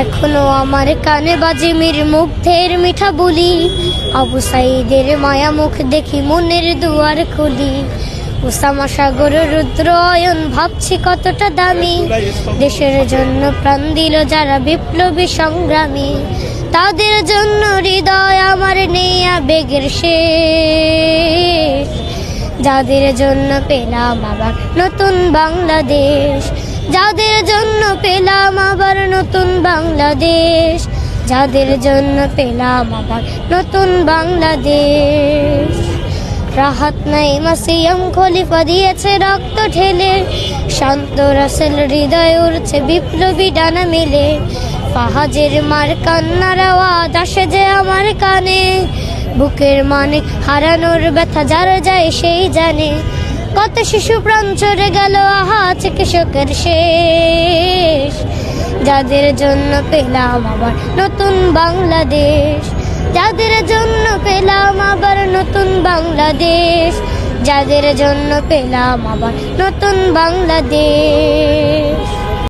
এখনো আমার কানে বাজে মীর মুগ্ধের মিঠা বলি, আবু সাইদের মায়া মুখ দেখি মনের দুয়ার খুলি। ওসামা সাগর রুদ্র অয়ন ভাবছি কতটা দামি, দেশের জন্য প্রাণ দিল যারা বিপ্লবী সংগ্রামী। তাদের জন্য হৃদয় আমার নেই আবেগের শেষ, যাদের জন্য পেলাম আবার নতুন বাংলাদেশ, যাদের জন্য পেলাম আবার নতুন বাংলাদেশ, যাদের জন্য পেলাম আবার নতুন বাংলাদেশ। রাহাত নাইমা সিয়াম খলিফা দিয়েছে রক্ত ঢেলে, শান্ত রাসেল হৃদয় উড়ছে বিপ্লবী ডানা মেলে। ফাহাজের মার কান্নার আওয়াজ আসে যে আমার কানে, বুকের মানে হারানোর ব্যথা যার যায় সেই জানে। কত শিশু প্রাণ চড়ে গেল আহা চিকিৎসকের শেষ, যাদের জন্য পেলাম আবার নতুন বাংলাদেশ, যাদের জন্য পেলাম আবার নতুন বাংলাদেশ, যাদের জন্য পেলাম আবার নতুন বাংলাদেশ।